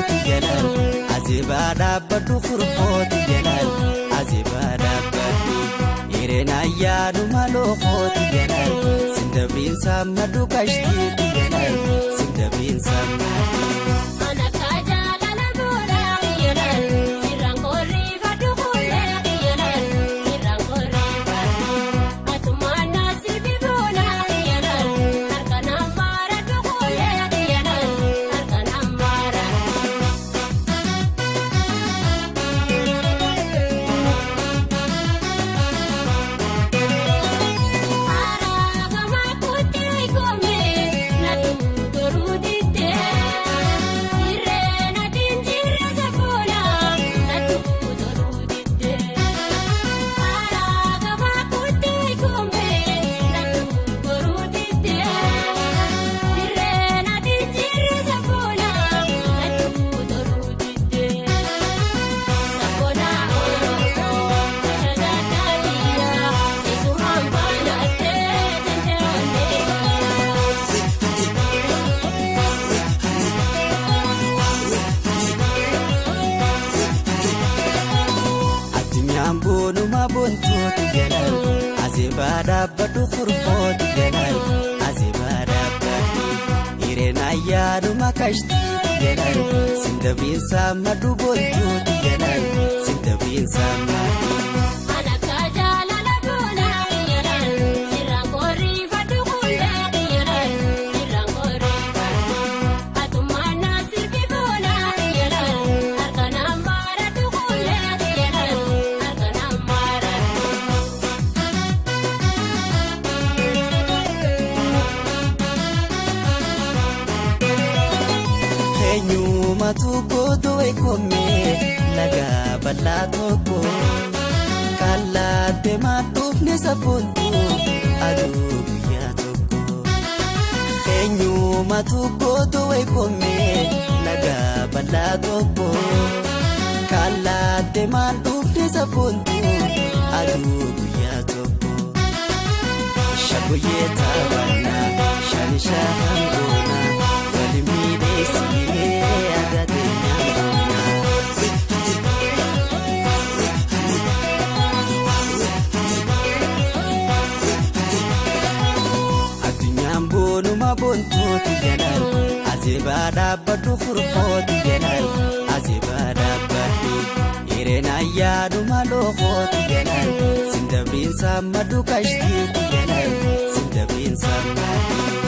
kooti jalal azibada badu khurqooti jalal azibada badu irena yaadu malo kooti jalal sindabin samadu kashti jalal sindabin samadu bontooti jalal azibada badu khurqooti jalal azibada badu irena yaadu makashti jalal sindabin samadu bontooti jalal sindabin samadu matu godo ekome laga balatoko kala te matuf ne sapuntu adu ya toko enyu matu godo ekome laga balatoko kala te matuf ne sapuntu adu ya toko shabuye tabana shanisha hangona walimide siye bontooti jalal azibada badu khurqooti jalal azibada badu irena yaadu malo kooti jalal sindabin samadu kashti jalal sindabin samadu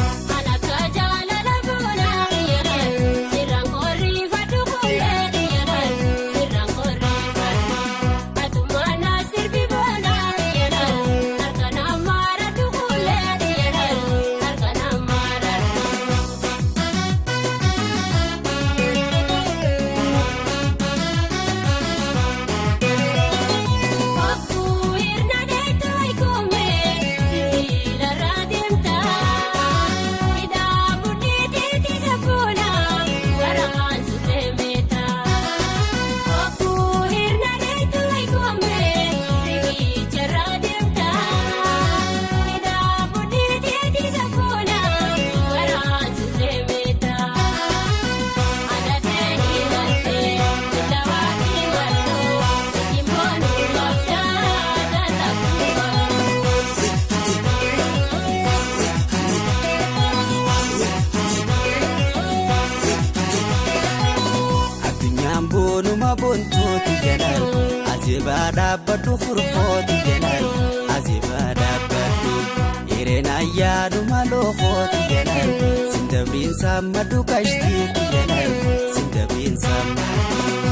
bontooti jalal azibada badu khurqooti jalal azibada badu irena yaadu malo kooti jalal sindabin samadu kashti jalal sindabin samadu